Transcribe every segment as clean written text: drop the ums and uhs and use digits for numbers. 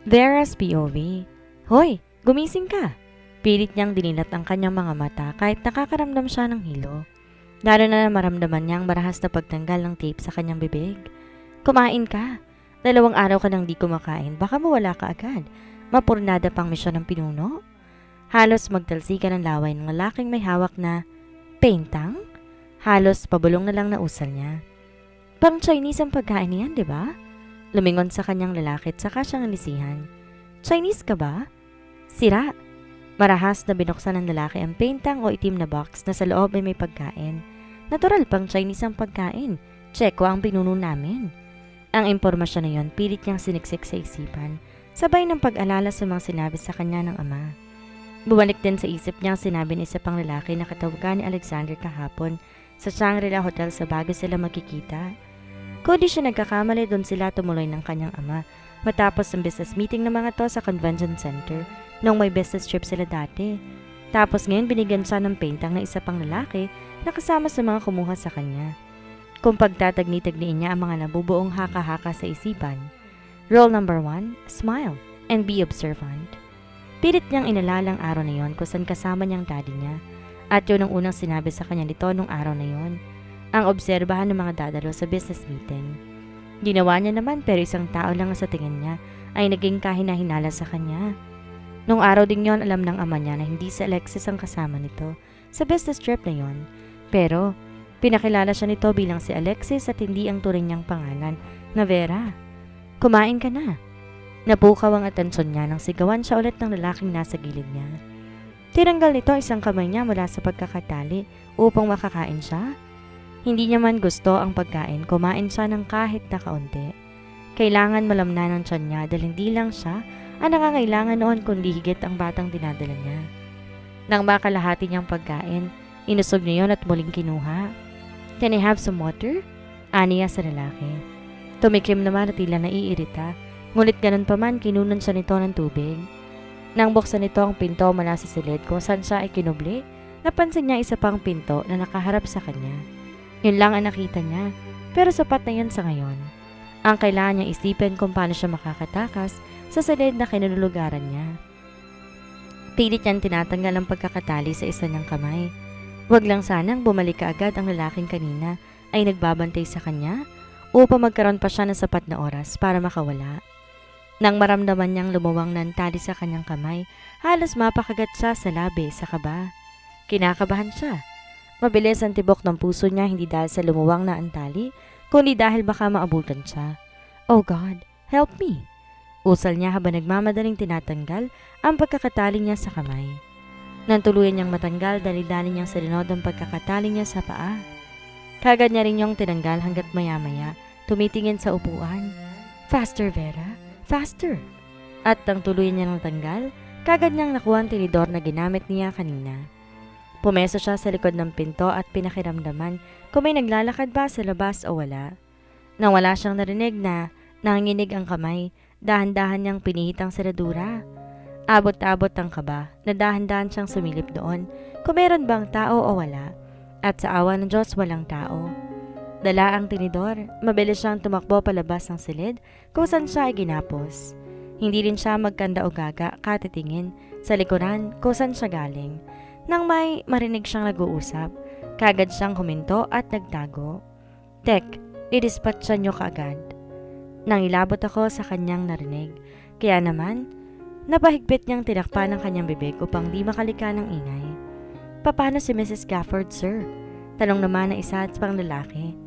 Vera's POV. Hoy, gumising ka! Pilit niyang dinilat ang kanyang mga mata kahit nakakaramdam siya ng hilo. Lalo na maramdaman niyang marahas na pagtanggal ng tape sa kanyang bibig. Kumain ka! 2 araw ka nang di kumakain, baka mawala ka agad. Mapurnada pang misyon ng pinuno. Halos magtalsikan ng laway ng lalaking may hawak na paintang. Halos pabulong na lang na usal niya. Pang Chinese ang pagkain niyan, di ba? Lumingon sa kanyang lalaki at saka siyang alisihan. Chinese ka ba? Sira. Marahas na binuksan ng lalaki ang paintang o itim na box na sa loob ay may pagkain. Natural pang Chinese ang pagkain. Tseko ang pinuno namin. Ang impormasyon na yon pilit niyang siniksik sa isipan, sabay ng pag-alala sa mga sinabi sa kanya ng ama. Bumalik din sa isip niya ang sinabi ng isa pang lalaki na katawagan ni Alexander kahapon sa Shangri-La Hotel sa bago sila magkikita. Kung di siya nagkakamali, doon sila tumuloy ng kanyang ama matapos ang business meeting ng mga to sa convention center nung may business trip sila dati. Tapos ngayon binigyan siya ng paintang na isa pang lalaki na kasama sa mga kumuha sa kanya. Kung pagtatagni-tagniin niya ang mga nabubuong haka-haka sa isipan. Rule number 1, smile and be observant. Pilit niyang inalalang araw na yon kung saan kasama niyang daddy niya. At yun ang unang sinabi sa kanya nito nung araw na yon. Ang obserbahan ng mga dadalo sa business meeting. Ginawa niya naman pero isang tao lang sa tingin niya ay naging kahina-hinala sa kanya. Nung araw din yon alam ng ama niya na hindi si Alexis ang kasama nito sa business trip na yon. Pero pinakilala siya nito bilang si Alexis at hindi ang turing niyang pangalan na Vera. Kumain ka na. Napukaw ang atensyon niya nang sigawan siya ulit ng lalaking nasa gilid niya. Tinanggal nito isang kamay niya mula sa pagkakatali upang makakain siya. Hindi niya man gusto ang pagkain, kumain siya ng kahit na kaunti. Kailangan malamnan ng tiyan niya dahil hindi lang siya ang nangangailangan noon kundi higit ang batang dinadala niya. Nang makalahati niyang pagkain, inusog niya yon at muling kinuha. Can I have some water? Aniya sa lalaki. Tumikim naman at tila naiirita, ngunit ganun pa man kinunan siya nito ng tubig. Nang buksan nito ang pinto mula sa silid kung saan siya ay kinubli, napansin niya isa pang pinto na nakaharap sa kanya. Yun lang ang nakita niya, pero sapat na yun sa ngayon. Ang kailangan niyang isipin kung paano siya makakatakas sa silid na kinululugaran niya. Pilit niyang tinatanggal ang pagkakatali sa isa niyang kamay. Wag lang sanang bumalik kaagad ang lalaking kanina ay nagbabantay sa kanya upang magkaroon pa siya ng sapat na oras para makawala. Nang maramdaman niyang lumuwang ng tali sa kanyang kamay, halos mapakagat siya sa labi sa kaba. Kinakabahan siya. Mabilis ang tibok ng puso niya hindi dahil sa lumuwang na ang tali, kundi dahil baka maabutan siya. Oh God, help me! Usal niya habang nagmamadaling tinatanggal ang pagkakatali niya sa kamay. Nang tuluyan niyang matanggal, dali-dali niyang silinod ang pagkakatali niya sa paa. Kagad niya rin yung tinanggal hanggat maya-maya, tumitingin sa upuan. Faster, Vera! Faster! At nang tuluyan niya natanggal, kagad niyang nakuha ang tinidor na ginamit niya kanina. Pumeso siya sa likod ng pinto at pinakiramdaman kung may naglalakad ba sa labas o wala. Nang wala siyang narinig na nanginginig ang kamay, dahan-dahan niyang pinihit ang seradura. Abot-abot ang kaba na dahan-dahan siyang sumilip doon kung meron bang tao o wala. At sa awa ng Diyos walang tao. Dala ang tinidor, mabilis siyang tumakbo palabas ng silid kung saan siya ay ginapos. Hindi rin siya magkanda o gaga katitingin sa likuran kung saan siya galing. Nang may marinig siyang nag-uusap, kagad siyang huminto at nagtago. Tek, idispatcha niyo kaagad. Nang ilabot ako sa kanyang narinig, kaya naman, napahigpit niyang tinakpan ang kanyang bibig upang di makalika ng ingay. Paano si Mrs. Gafford, sir? Tanong naman ng isa at pang lalaki.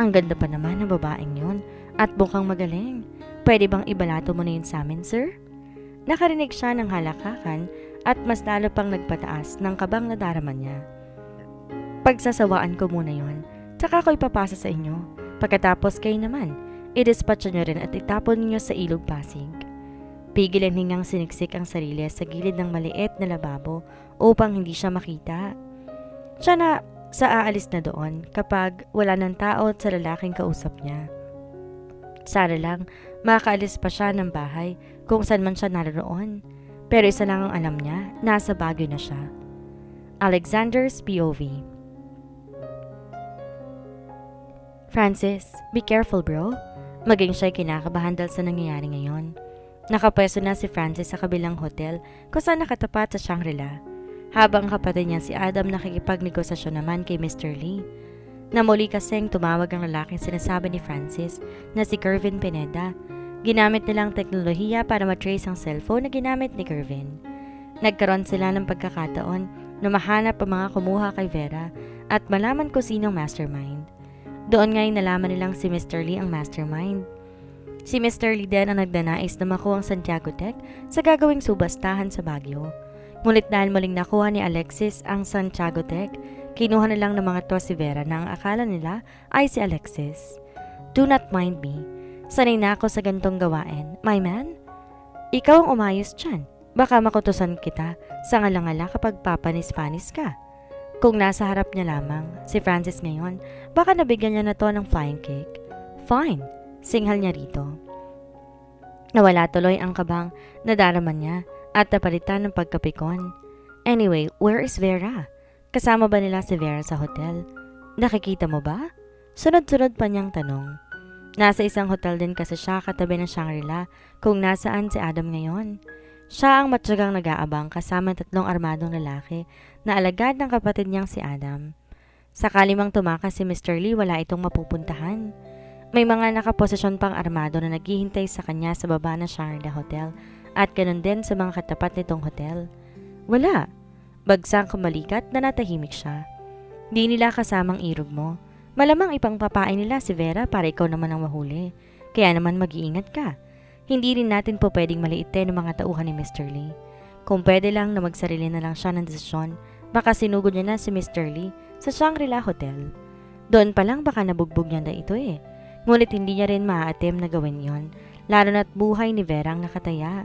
Ang ganda pa naman ng babaeng yun at mukhang magaling. Pwede bang ibalato mo na yun sa amin, sir? Nakarinig siya ng halakakan at mas lalo pang nagpataas ng kabang nadarama niya. Pagsasawaan ko muna yon, tsaka ko ipapasa sa inyo. Pagkatapos kayo naman, idispatcha nyo rin at itapon ninyo sa ilog Pasig. Pigil ang hingang siniksik ang sarili sa gilid ng maliit na lababo upang hindi siya makita. Siya na sa aalis na doon kapag wala ng tao sa lalaking kausap niya. Sana lang makaalis pa siya ng bahay kung saan man siya naroon. Pero isa lang ang alam niya, nasa Baguio na siya. Alexander's POV. Francis, be careful bro. Maging siya'y kinakabahan dahil sa nangyayari ngayon. Nakapwesto na si Francis sa kabilang hotel kung saan nakatapat sa Shangri-La, habang kapatid niya si Adam nakikipagnegosasyon naman kay Mr. Lee. Na muli kasing tumawag ang lalaking sinasabi ni Francis na si Kervin Pineda. Ginamit nilang teknolohiya para matrace ang cellphone na ginamit ni Kervin. Nagkaroon sila ng pagkakataon na mahanap ang mga kumuha kay Vera at malaman kung sinong mastermind. Doon nga'y nalaman nilang si Mr. Lee ang mastermind. Si Mr. Lee din ang nagdanais na makuha ang Santiago Tech sa gagawing subastahan sa Baguio. Ngunit dahil muling nakuha ni Alexis ang Santiago Tech, kinuha na lang ng mga to si Vera na ang akala nila ay si Alexis. Do not mind me. Sanay na ako sa gantong gawain, my man. Ikaw ang umayos dyan. Baka makutusan kita sa ngalangala kapag papanis-panis ka. Kung nasa harap niya lamang, si Francis ngayon, baka nabigyan niya na to ng flying cake. Fine. Singhal niya rito. Nawala tuloy ang kabang na darama niya at napalitan ng pagkapikon. Anyway, where is Vera? Kasama ba nila si Vera sa hotel? Nakikita mo ba? Sunod-sunod pa niyang tanong. Nasa isang hotel din kasi siya katabi ng Shangri-La kung nasaan si Adam ngayon. Siya ang matyagang nag-aabang kasama ng 3 armadong lalaki na alagad ng kapatid niyang si Adam. Sakali mang tumakas si Mr. Lee, wala itong mapupuntahan. May mga nakaposisyon pang armado na naghihintay sa kanya sa baba ng Shangri-La Hotel at ganun din sa mga katapat nitong hotel. Wala. Bagsang kumalikat na natahimik siya. Di nila kasamang irog mo. Malamang ipangpapain nila si Vera para ikaw naman ang mahuli. Kaya naman mag-iingat ka. Hindi rin natin po pwedeng maliitin ng mga tauhan ni Mr. Lee. Kung pwede lang na magsarili na lang siya ng desisyon, baka sinugod niya na si Mr. Lee sa Shangri-La Hotel. Doon pa lang baka nabugbog niya na ito eh. Ngunit hindi niya rin maaatim na gawin yon, lalo na't buhay ni Vera ang nakataya.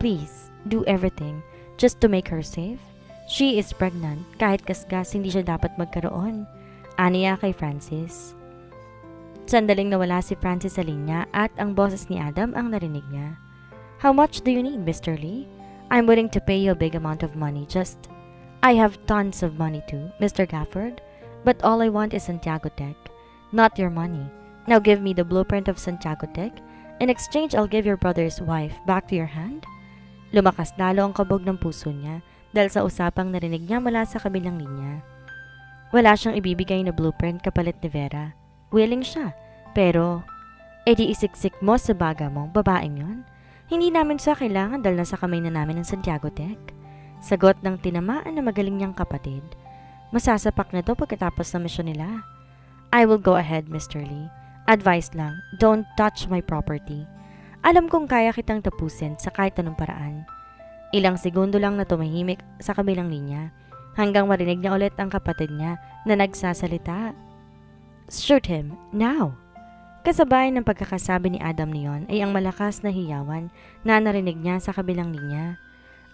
Please, do everything just to make her safe. She is pregnant, kahit kaskas hindi siya dapat magkaroon. Aniya kay Francis. Sandaling nawala si Francis sa linya at ang boses ni Adam ang narinig niya. How much do you need, Mr. Lee? I'm willing to pay you a big amount of money, I have tons of money too, Mr. Gafford, but all I want is Santiago Tech, not your money. Now give me the blueprint of Santiago Tech. In exchange, I'll give your brother's wife back to your hand. Lumakas lalo ang kabog ng puso niya dahil sa usapang narinig niya mula sa kabilang linya. Wala siyang ibibigay na blueprint kapalit ni Vera. Willing siya, pero edi isiksik mo sa baga mo, babaeng yon. Hindi namin siya kailangan dahil nasa kamay na namin ng Santiago Tech. Sagot ng tinamaan na magaling niyang kapatid. Masasapak na to pagkatapos ng misyon nila. I will go ahead, Mr. Lee. Advice lang, don't touch my property. Alam kong kaya kitang tapusin sa kahit anong paraan. Ilang segundo lang na tumahimik sa kabilang linya hanggang marinig niya ulit ang kapatid niya na nagsasalita. Shoot him, now! Kasabay ng pagkakasabi ni Adam niyon ay ang malakas na hiyawan na narinig niya sa kabilang linya.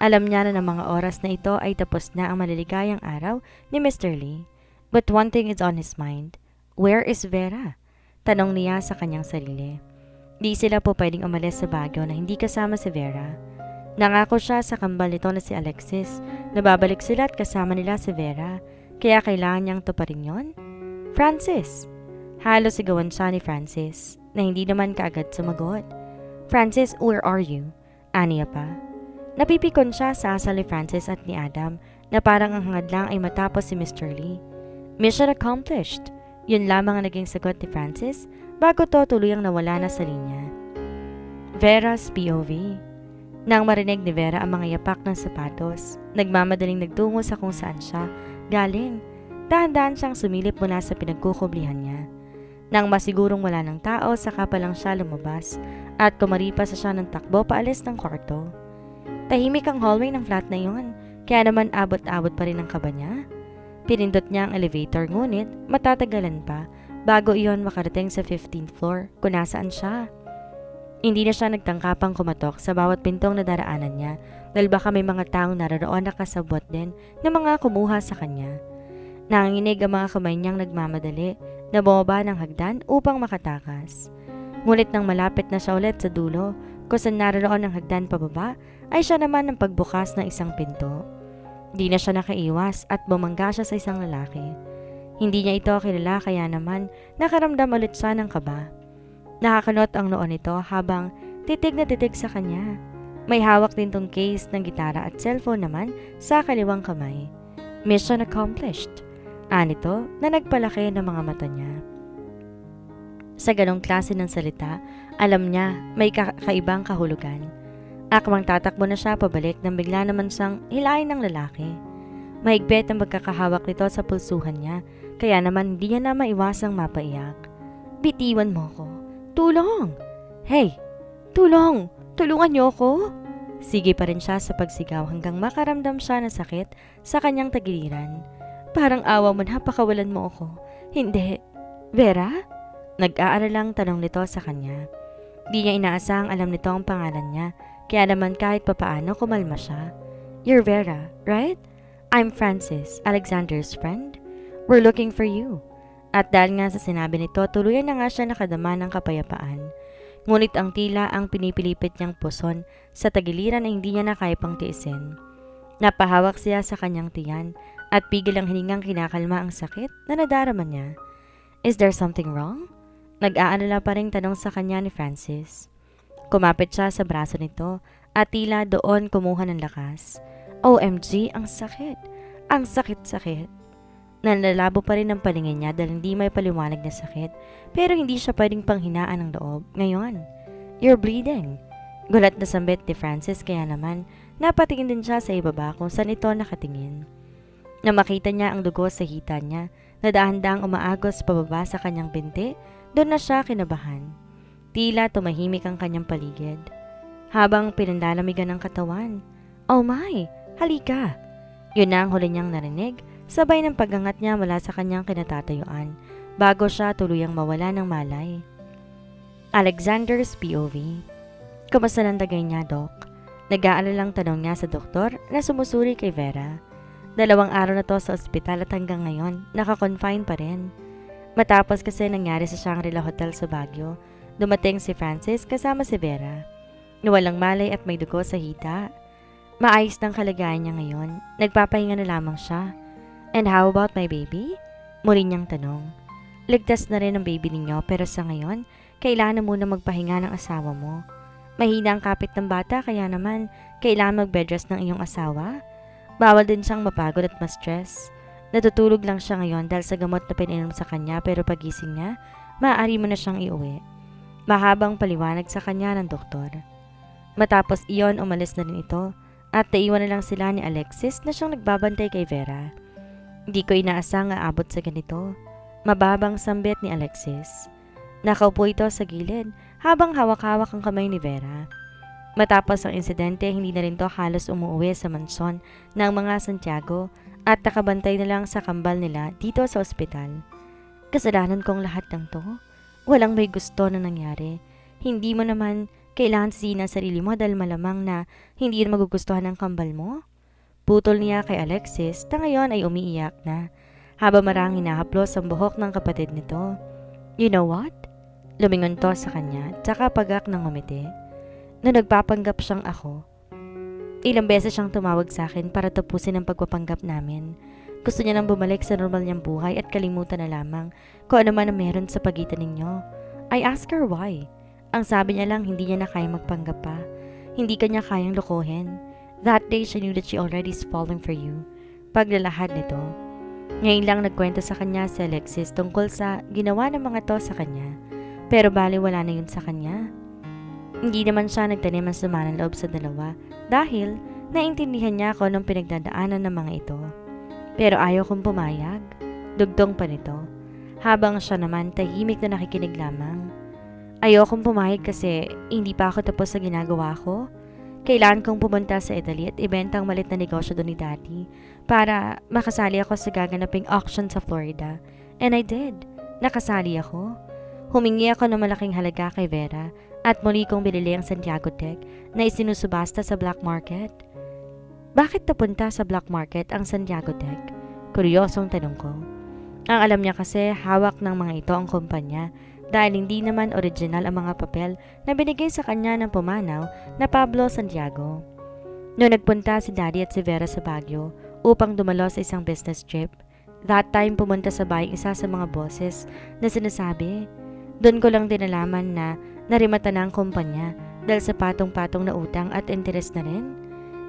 Alam niya na ng mga oras na ito ay tapos na ang maliligayang araw ni Mr. Lee. But one thing is on his mind. Where is Vera? Tanong niya sa kanyang sarili. Di sila po pwedeng umalis sa Baguio na hindi kasama si Vera. Nangako siya sa kambal nito na si Alexis na babalik sila at kasama nila si Vera, kaya kailangan niyang tuparin yon. Francis! Halos sigawan siya ni Francis na hindi naman kaagad sumagot. Francis, where are you? Aniya pa. Napipikon siya sa asal ni Francis at ni Adam na parang ang hangad lang ay matapos si Mr. Lee. Mission accomplished! Yun lamang ang naging sagot ni Francis bago to tuluyang nawala na sa linya. Vera's POV. Nang marinig ni Vera ang mga yapak ng sapatos, nagmamadaling nagtungo sa kung saan siya galing. Dahan-dahan siyang sumilip mula sa pinagkukublihan niya. Nang masigurong wala ng tao, saka pa lang siya lumabas at kumaripas siya ng takbo paalis ng kwarto. Tahimik ang hallway ng flat na yon, kaya naman abot-abot pa rin ang kaba niya. Pinindot niya ang elevator ngunit matatagalan pa bago iyon makarating sa 15th floor kung nasaan siya. Hindi na siya nagtangkapang kumatok sa bawat pintong na daraanan niya dahil baka may mga taong naroon na kasabot din na mga kumuha sa kanya. Nanginginig ang mga kamay niyang nagmamadali na bumaba ng hagdan upang makatakas. Ngunit nang malapit na siya ulit sa dulo kung saan naroon ang hagdan pababa ay siya naman ang pagbukas ng isang pinto. Di na siya nakaiwas at bumangga siya sa isang lalaki. Hindi niya ito kilala kaya naman nakaramdam ulit siya ng kaba. Nakakanot ang noo nito habang titig na titig sa kanya. May hawak din tong case ng gitara at cellphone naman sa kaliwang kamay. Mission accomplished. Anito na nagpalaki ng mga mata niya. Sa ganong klase ng salita, alam niya may kakaibang kahulugan. Akmang tatakbo na siya pabalik nang bigla naman siyang hilahin ng lalaki. Mahigpit ang pagkakahawak nito sa pulsuhan niya, kaya naman hindi niya na maiwasang mapaiyak. Bitiwan mo ko. Tulong! Hey! Tulong! Tulungan niyo ako! Sige pa rin siya sa pagsigaw hanggang makaramdam siya ng sakit sa kanyang tagiliran. Parang awa mo na, pakawalan mo ako. Hindi. Vera? Nag-aaralang tanong nito sa kanya. Di niya inaasahang alam nito ang pangalan niya, kaya naman kahit papaano kumalma siya. You're Vera, right? I'm Francis, Alexander's friend. We're looking for you. At dahil nga sa sinabi nito, tuluyan na nga siya nakadama ng kapayapaan. Ngunit ang tila ang pinipilipit niyang puson sa tagiliran ay hindi niya na kaya pang tiisin. Napahawak siya sa kanyang tiyan at pigil ang hiningang kinakalma ang sakit na nadarama niya. Is there something wrong? Nag-aalala pa ring tanong sa kanya ni Francis. Kumapit siya sa braso nito at tila doon kumuha ng lakas. OMG, ang sakit! Ang sakit-sakit! Nanlalabo pa rin ang paningin niya dahil hindi may paliwanag na sakit, pero hindi siya pwedeng panghinaan ng loob. Ngayon, you're bleeding. Gulat na sambit ni Francis, kaya naman napatingin din siya sa ibaba kung saan ito nakatingin. Na makita niya ang dugo sa hita niya na dahan-dahang umaagos pababa sa kanyang binti, doon na siya kinabahan. Tila tumahimik ang kanyang paligid. Habang pinandalamigan ng katawan. Oh my! Halika! Yun na ang huli niyang narinig, sabay ng pagangat niya mula sa kanyang kinatatayuan, bago siya tuluyang mawala ng malay. Alexander's POV. Kumusta ng dagay niya, Doc? Nag-aalalang tanong niya sa doktor na sumusuri kay Vera. 2 araw na to sa ospital at hanggang ngayon, naka-confine pa rin. Matapos kasi nangyari sa Shangri-La Hotel sa Baguio, dumating si Francis kasama si Vera. Walang malay at may dugo sa hita. Maayos ng kalagayan niya ngayon, nagpapahinga na lamang siya. And how about my baby? Muli niyang tanong. Ligtas na rin ang baby ninyo pero sa ngayon, kailangan na muna magpahinga ng asawa mo. Mahina ang kapit ng bata kaya naman kailangan mag-bedrest ng iyong asawa. Bawal din siyang mapagod at ma-stress. Natutulog lang siya ngayon dahil sa gamot na pininom sa kanya pero pagising niya, maaari mo na siyang iuwi. Mahabang paliwanag sa kanya ng doktor. Matapos iyon, umalis na rin ito at naiwan na lang sila ni Alexis na siyang nagbabantay kay Vera. Hindi ko inaasang aabot sa ganito. Mababang sambit ni Alexis. Nakaupo ito sa gilid habang hawak-hawak ang kamay ni Vera. Matapos ang insidente, hindi na rin to halos umuwi sa mansyon ng mga Santiago at nakabantay na lang sa kambal nila dito sa ospital. Kasalanan kong lahat ng to. Walang may gusto na nangyari. Hindi mo naman kailangan sisihin ang sarili mo dahil malamang na hindi yun magugustuhan ng kambal mo. Putol niya kay Alexis na ngayon ay umiiyak na habang marang hinahaplos ang buhok ng kapatid nito. You know what? Lumingon to sa kanya tsaka pagak ng ngumiti. Na nagpapanggap siyang ako. Ilang beses siyang tumawag sa akin para tapusin ang pagpapanggap namin. Gusto niya nang bumalik sa normal niyang buhay at kalimutan na lamang kung ano man ang meron sa pagitan ninyo. I asked her why. Ang sabi niya lang hindi niya na kayang magpanggap pa. Hindi kanya kayang lokohin. That day she knew that she already is falling for you. Paglalahad nito. Ngayon lang nagkwento sa kanya si Alexis tungkol sa ginawa ng mga to sa kanya. Pero bali wala na yun sa kanya. Hindi naman siya nagtanim ng sama ng loob sa dalawa dahil naintindihan niya ako nung pinagdadaanan ng mga ito. Pero ayaw kong pumayag. Dugtong pa nito. Habang siya naman tahimik na nakikinig lamang. Ayaw kong pumayag kasi hindi pa ako tapos sa ginagawa ko. Kailangan kong pumunta sa Italy at ibenta ang malit na negosyo doon ni Daddy para makasali ako sa gaganaping auction sa Florida. And I did. Nakasali ako. Humingi ako ng malaking halaga kay Vera at muli kong binili ang Santiago Tech na isinusubasta sa black market. Bakit napunta sa black market ang Santiago Tech? Kuryosong tanong ko. Ang alam niya kasi hawak ng mga ito ang kumpanya dahil hindi naman original ang mga papel na binigay sa kanya ng pumanaw na Pablo Santiago. Noong nagpunta si Daddy at si Vera sa Baguio upang dumalo sa isang business trip, that time pumunta sa bahay isa sa mga bosses na sinasabi. Doon ko lang din nalaman na narimata na ang kumpanya dahil sa patong-patong na utang at interes na rin.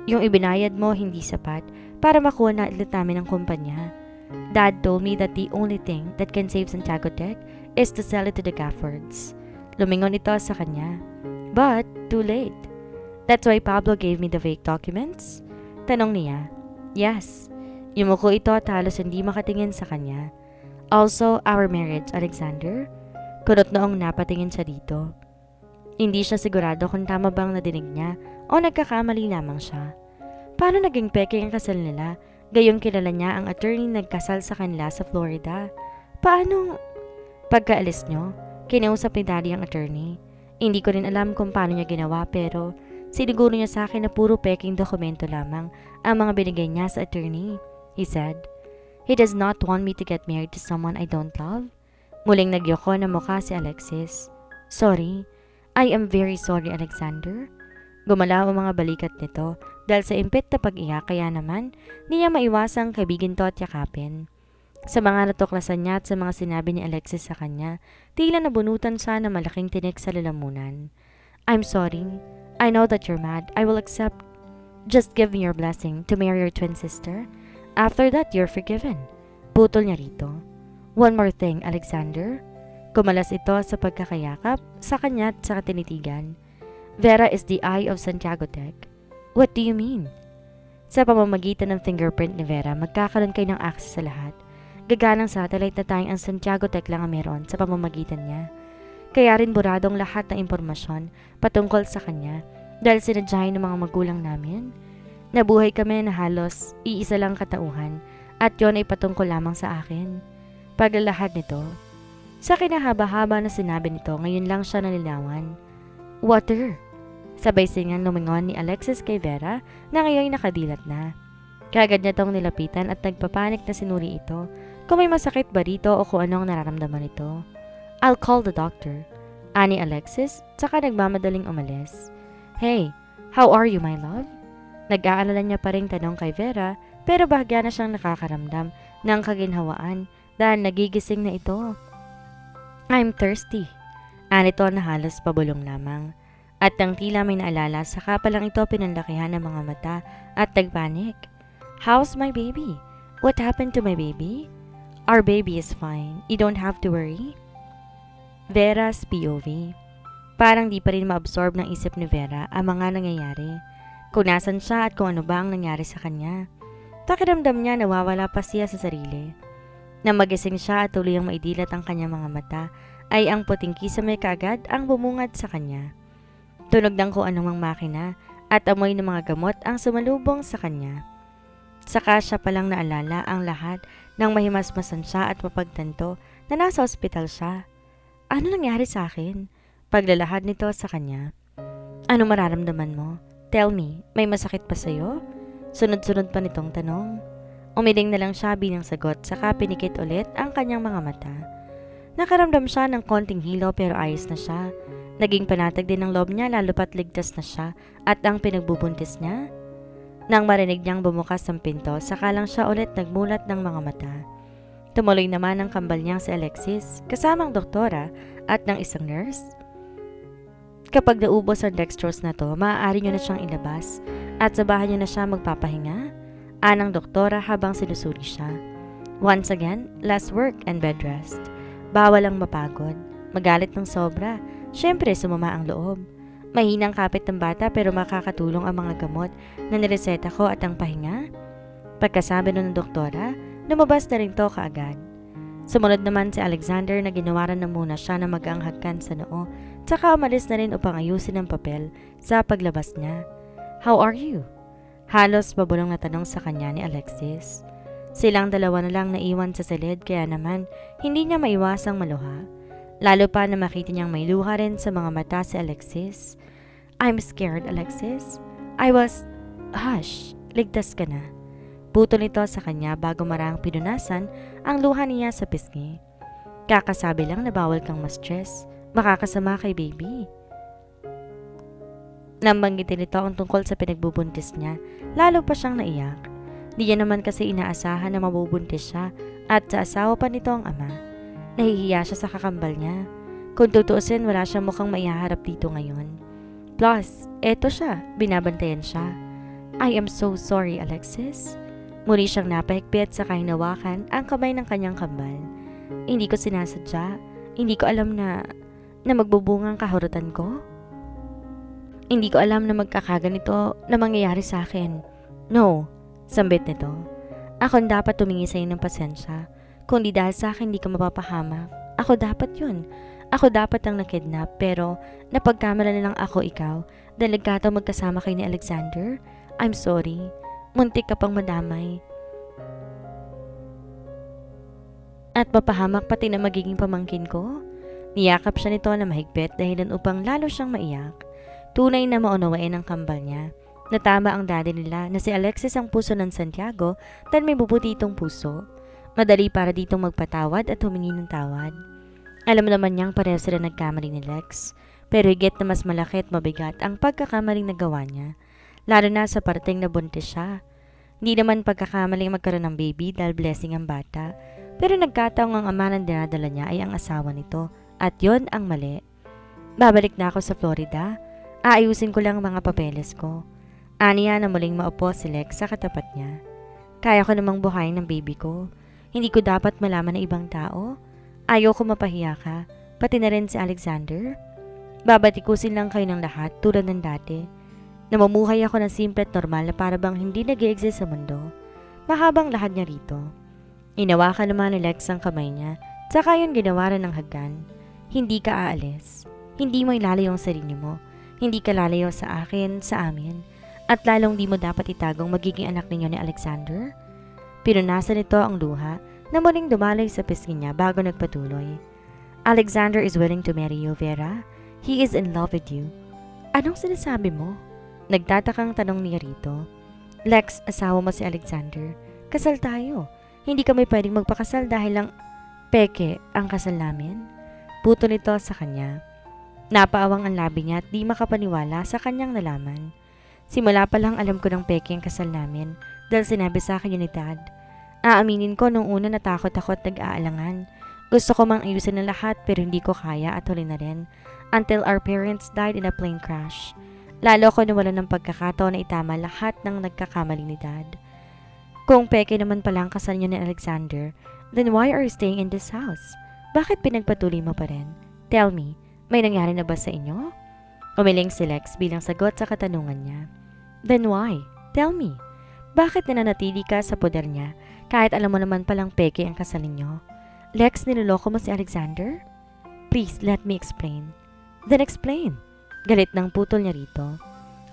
Yung ibinayad mo hindi sapat para makuha na ulit namin ang kumpanya. Dad told me that the only thing that can save Santiago Tech is to sell it to the Gaffords. Lumingon ito sa kanya. But, too late. That's why Pablo gave me the fake documents? Tanong niya. Yes. Yumuko ito at halos hindi makatingin sa kanya. Also, our marriage, Alexander? Kunot noong napatingin siya dito. Hindi siya sigurado kung tama bang nadinig niya o nagkakamali lamang siya. Paano naging peke ang kasal nila? Gayong kilala niya ang attorney nagkasal sa kanila sa Florida. Paano? Pagkaalis nyo, kinausap ni Daddy ang attorney. Hindi ko rin alam kung paano niya ginawa pero siniguro niya sa akin na puro peking dokumento lamang ang mga binigay niya sa attorney. He said, he does not want me to get married to someone I don't love. Muling nagyoko na mukha si Alexis. Sorry. I am very sorry, Alexander. Gumalaw ang mga balikat nito dahil sa impit na pag-iyak kaya naman di niya maiwasang kaibigin to at yakapin. Sa mga natuklasan niya at sa mga sinabi ni Alexis sa kanya, tila nabunutan siya ng malaking tinik sa lalamunan. I'm sorry. I know that you're mad. I will accept. Just give me your blessing to marry your twin sister. After that, you're forgiven. Putol niya rito. One more thing, Alexander. Kumalas ito sa pagkakayakap sa kanya at sa tinitigan. Vera is the eye of Santiago Tech. What do you mean? Sa pamamagitan ng fingerprint ni Vera, magkakaroon kayo ng access sa lahat. Gaganang satellite na tayong ang Santiago Tech lang ang meron sa pamamagitan niya. Kaya rin buradong lahat ng impormasyon patungkol sa kanya dahil sinadyahin ng mga magulang namin. Nabuhay kami na halos iisa lang katauhan at yon ay patungkol lamang sa akin. Paglalahad nito, sa kinahaba-haba na sinabi nito, ngayon lang siya nalilawan. Water! Sabay singang lumingon ni Alexis kay Vera na ngayon nakadilat na. Kagad niya tong nilapitan at nagpapanik na sinuri ito kung may masakit ba rito o kung anong nararamdaman ito. I'll call the doctor. Ani Alexis, tsaka nagmamadaling umalis. Hey, how are you my love? Nag-aalala niya pa ring tanong kay Vera pero bahagya na siyang nakakaramdam ng kaginhawaan dahil nagigising na ito. I'm thirsty. Anito na halos pabulong lamang. At ang tila may naalala, saka pa lang ito pinanlakihan ng mga mata at nagpanik. How's my baby? What happened to my baby? Our baby is fine. You don't have to worry. Vera's POV. Parang di pa rin ma-absorb ng isip ni Vera ang mga nangyayari. Kung nasan siya at kung ano ba ang nangyari sa kanya. Pakiramdam niya nawawala pa siya sa sarili. Nang magising siya at tuluyang maidilat ang kanyang mga mata, ay ang puting kisame kaagad ang bumungad sa kanya. Tunog ng kung anumang makina at amoy ng mga gamot ang sumalubong sa kanya. Saka siya palang naalala ang lahat nang mahimasmasan siya at mapagtanto na nasa ospital siya. Ano nangyari sa akin? Paglalahad nito sa kanya. Ano mararamdaman mo? Tell me, may masakit pa sa'yo? Sunod-sunod pa nitong tanong. Umiling na lang siya bilang sagot saka pinikit ulit ang kanyang mga mata. Nakaramdam siya ng konting hilo pero ayos na siya. Naging panatag din ang loob niya lalo pat ligtas na siya at ang pinagbubuntis niya. Nang marinig niyang bumukas ang pinto, saka lang siya ulit nagmulat ng mga mata. Tumuloy naman ang kambal niyang si Alexis, kasamang doktora at ng isang nurse. Kapag naubos ang dextrose na to, maaari niyo na siyang ilabas at sa bahay niyo na siya magpapahinga. Anang doktora habang sinusuri siya. Once again, less work and bed rest. Bawal ang mapagod, magalit ng sobra. Siyempre, sumama ang loob. Mahinang kapit ng bata pero makakatulong ang mga gamot na nireseta ko at ang pahinga. Pagkasabi nun ng doktora, lumabas na rin to kaagad. Sumunod naman si Alexander na ginawaran na muna siya na mag-anghagkan sa noo, tsaka umalis na rin upang ayusin ang papel sa paglabas niya. How are you? Halos babulong na tanong sa kanya ni Alexis. Silang dalawa na lang naiwan sa silid kaya naman hindi niya maiwasang maluha. Lalo pa na makita niyang may luha rin sa mga mata si Alexis. I'm scared, Alexis. Hush, ligtas ka na. Putol nito sa kanya bago marang pinunasan ang luha niya sa pisngi. Kakasabi lang na bawal kang ma-stress. Makakasama kay baby. Nang banggitin nito ang tungkol sa pinagbubuntis niya, lalo pa siyang naiyak. Di niya naman kasi inaasahan na mabubuntis siya at sa asawa pa nito ang ama. Nahihiya siya sa kakambal niya. Kung tutuusin, wala siyang mukhang maiharap dito ngayon. Plus, eto siya, binabantayan siya. I am so sorry, Alexis. Muli siyang napahigpit sa hinawakan ang kamay ng kanyang kambal. Hindi ko sinasadya. Hindi ko alam na magbubungang kahurutan ko. Hindi ko alam na magkakaganito na mangyayari sa akin. No, sambit nito. Ako dapat tumingi sa ng pasensya. Kung di dahil sa akin, hindi ka mapapahamak. Ako dapat yun. Ako dapat ang nakidnap, pero napagkamala na lang ako ikaw dahil nagkataong magkasama kayo ni Alexander. I'm sorry. Muntik ka pang madamay. At mapahamak pati na magiging pamangkin ko. Niyakap siya nito na mahigpit dahilan upang lalo siyang maiyak. Tunay na maunawain ang kambal niya. Natama ang daddy nila na si Alexis ang puso ng Santiago dahil may bubutitong puso. Madali para ditong magpatawad at humingi ng tawad. Alam naman niyang pareho sila nagkamali ni Lex, pero higit na mas malaki at mabigat ang pagkakamaling nagawa niya, lalo na sa parting na buntis siya. Hindi naman pagkakamaling magkaroon ng baby dahil blessing ang bata, pero nagkataong ang ama ng dinadala niya ay ang asawa nito, at yon ang mali. Babalik na ako sa Florida, aayusin ko lang ang mga papeles ko. Aniya na muling maupo si Lex sa katapat niya. Kaya ko namang buhayin ng baby ko. Hindi ko dapat malaman ng ibang tao. Ayaw ko mapahiya ka, pati na rin si Alexander. Babatikusin lang kayo ng lahat tulad ng dati. Namumuhay ako ng simple at normal na para bang hindi nag-i-exist sa mundo. Mahabang lahat niya rito. Inawakan naman ni Lex ang kamay niya, saka yun ginawa rin ng hagdan. Hindi ka aalis. Hindi mo ilalayo ang sarili mo. Hindi ka lalayo sa akin, sa amin. At lalong di mo dapat itagong magiging anak ninyo ni Alexander. Pinunasan nito ang luha na muling dumalay sa pisngi niya bago nagpatuloy. Alexander is willing to marry you, Vera. He is in love with you. Anong sinasabi mo? Nagtatakang tanong niya rito. Lex, asawa mo si Alexander. Kasal tayo. Hindi kami pwedeng magpakasal dahil lang peke ang kasal namin. Puto nito sa kanya. Napaawang ang labi niya at di makapaniwala sa kanyang nalaman. Simula pa lang alam ko ng peke ang kasal namin dahil sinabi sa akin yun ni Dad. Aaminin ko nung una natakot ako at nag-aalangan. Gusto ko mang ayusin ang lahat pero hindi ko kaya at huli na rin until our parents died in a plane crash. Lalo ko nawalan ng pagkakataon na itama lahat ng nagkakamali ni Dad. Kung peke naman pala ang kasal niyo ni Alexander, then why are you staying in this house? Bakit pinagpatuloy mo pa rin? Tell me, may nangyari na ba sa inyo? Umiling si Lex bilang sagot sa katanungan niya. Then why? Tell me. Bakit nananatili ka sa poder niya kahit alam mo naman palang peke ang kasal ninyo? Lex, niloloko mo si Alexander? Please, let me explain. Then explain. Galit ng putol niya rito.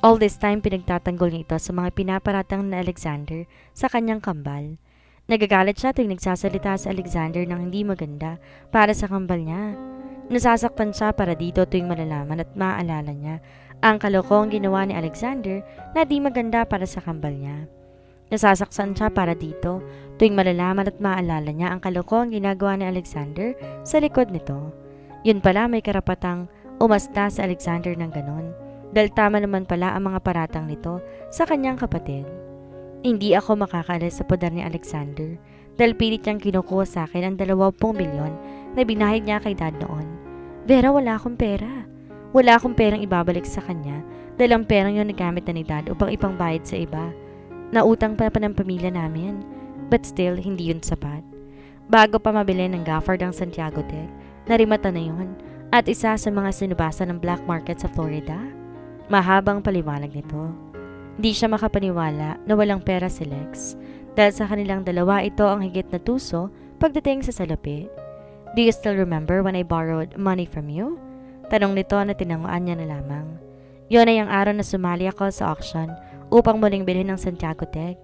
All this time pinagtatanggol niya ito sa mga pinaparatang na Alexander sa kanyang kambal. Nagagalit siya tuwing nagsasalita sa Alexander ng hindi maganda para sa kambal niya. Nasasaktan siya para dito tuwing malalaman at maaalala niya ang kalokong ginawa ni Alexander na di maganda para sa kambal niya. Nasasaktan siya para dito tuwing malalaman at maaalala niya ang kalokong ginagawa ni Alexander sa likod nito. Yun pala may karapatang umasta sa Alexander ng ganon dahil tama naman pala ang mga paratang nito sa kanyang kapatid. Hindi ako makakaalis sa poder ni Alexander dahil pilit niyang kinukuha sa akin ang 20 milyon na binahid niya kay Dad noon. Vera, wala akong pera. Wala akong perang ibabalik sa kanya dahil ang perang yun nagamit na ni Dad upang ipangbayad sa iba. Nautang pa ng pamilya namin. But still, hindi yun sapat. Bago pa mabili ng Gafford ang Santiago Tech, narimata na yun at isa sa mga sinubasa ng black market sa Florida. Mahabang paliwanag nito. Di siya makapaniwala na walang pera si Lex dahil sa kanilang dalawa ito ang higit na tuso pagdating sa salapi. Do you still remember when I borrowed money from you? Tanong nito na tinanguan niya na lamang. Yun ay ang araw na sumali ako sa auction upang muling bilhin ng Santiago Tech.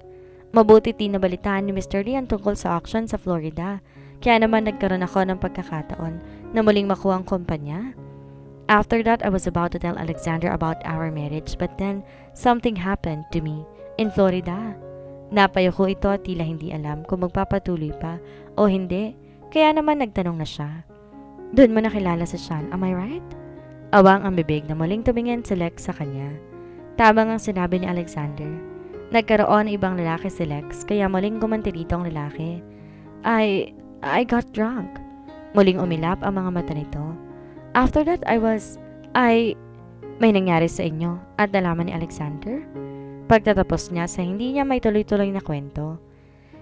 Mabuti tinabalitaan ni Mr. Lee ang tungkol sa auction sa Florida, kaya naman nagkaroon ako ng pagkakataon na muling makuha ang kumpanya. After that, I was about to tell Alexander about our marriage but then something happened to me in Florida. Napayoko ito at tila hindi alam kung magpapatuloy pa o hindi, kaya naman nagtanong na siya. Doon mo nakilala si Sean, am I right? Awang ang bibig na muling tumingin si Lex sa kanya. Tamang ang sinabi ni Alexander. Nagkaroon ng ibang lalaki si Lex kaya muling gumanti dito ang lalaki. I got drunk. Muling umilap ang mga mata nito. After that, May nangyari sa inyo at nalaman ni Alexander? Pagtatapos niya sa hindi niya may tuloy-tuloy na kwento.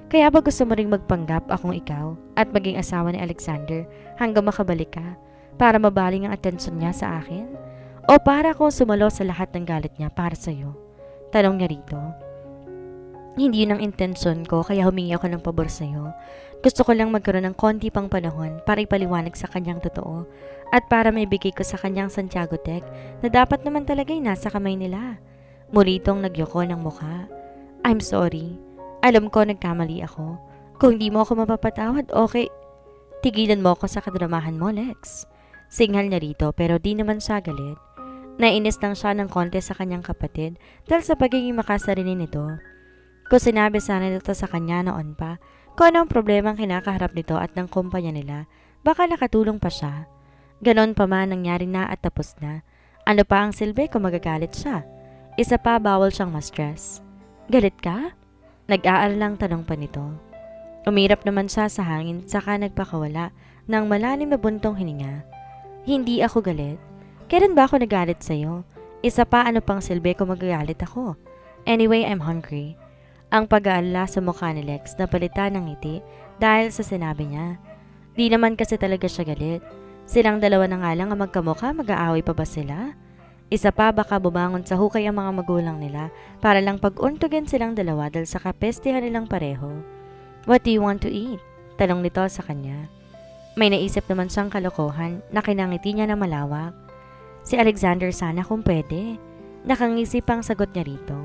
Kaya ba gusto mo ring magpanggap akong ikaw at maging asawa ni Alexander hanggang makabalik ka para mabaling ang atensyon niya sa akin? O para akong sumalo sa lahat ng galit niya para sa'yo? Tanong niya rito. Hindi yun ang intensyon ko kaya humingi ako ng pabor sa'yo. Gusto ko lang magkaroon ng konti pang panahon para ipaliwanag sa kanyang totoo at para maibigay ko sa kanyang Santiago Tech na dapat naman talaga'y nasa kamay nila. Muli itong nagyoko ng mukha. I'm sorry. Alam ko nagkamali ako. Kung di mo ako mapapatawad, okay. Tigilan mo ako sa kadramahan mo, Lex. Singhal niya rito pero di naman siya galit. Nainis lang siya ng konti sa kanyang kapatid dahil sa pagiging makasarili nito. Kung sinabi sana nito sa kanya noon pa, kung anong problema ang kinakaharap nito at ng kumpanya nila, baka nakatulong pa siya. Ganon pa man nangyari na at tapos na. Ano pa ang silbi kung magagalit siya? Isa pa bawal siyang ma-stress. Galit ka? Nag-aaral tanong pa nito. Umirap naman siya sa hangin saka nagpakawala ng malalim na buntong hininga. Hindi ako galit. Kailan ba ako nagalit sa'yo? Isa pa ano pang silbi kung magagalit ako? Anyway, I'm hungry. Ang pag-aalala sa mukha ni Lex na palitan ng ngiti dahil sa sinabi niya. Di naman kasi talaga siya galit. Silang dalawa na nga lang ang magkamukha, mag-aaway pa ba sila? Isa pa baka bumangon sa hukay ang mga magulang nila para lang pag-untugin silang dalawa dahil sa kapestihan nilang pareho. What do you want to eat? Tanong nito sa kanya. May naisip naman siyang kalokohan na kinangiti niya na malawak. Si Alexander sana kung pwede. Nakangisip ang sagot niya rito.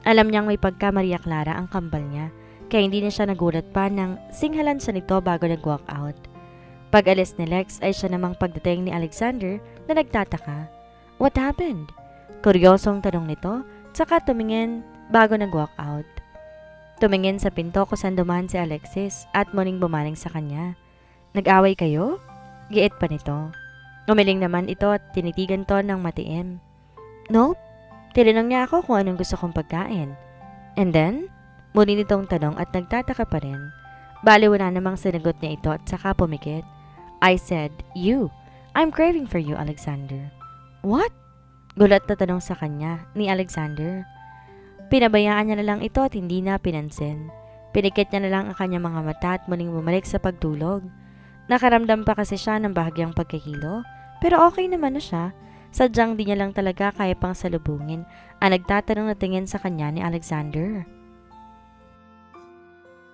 Alam niyang may pagka Maria Clara ang kambal niya, kaya hindi na siya nagulat pa nang singhalan siya nito bago nag-walk out. Pag alis ni Lex ay siya namang pagdating ni Alexander na nagtataka. What happened? Kuryosong tanong nito, tsaka tumingin bago nag-walk out. Tumingin sa pinto kung saan dumaan si Alexis at muling bumaling sa kanya. Nag-away kayo? Giit pa nito. Umiling naman ito at tinitigan to ng matiim. Nope. Tinanong niya ako kung anong gusto kong pagkain. And then? Muli nitong tanong at nagtataka pa rin. Bali wala namang sinagot niya ito at saka pumikit. I said, you. I'm craving for you, Alexander. What? Gulat na tanong sa kanya ni Alexander. Pinabayaan niya na lang ito at hindi na pinansin. Pinikit niya na lang ang kanyang mga mata at muling bumalik sa pagtulog. Nakaramdam pa kasi siya ng bahagyang pagkahilo, pero okay naman na siya. Sadyang di niya lang talaga kaya pang salubungin ang nagtatanong na tingin sa kanya ni Alexander.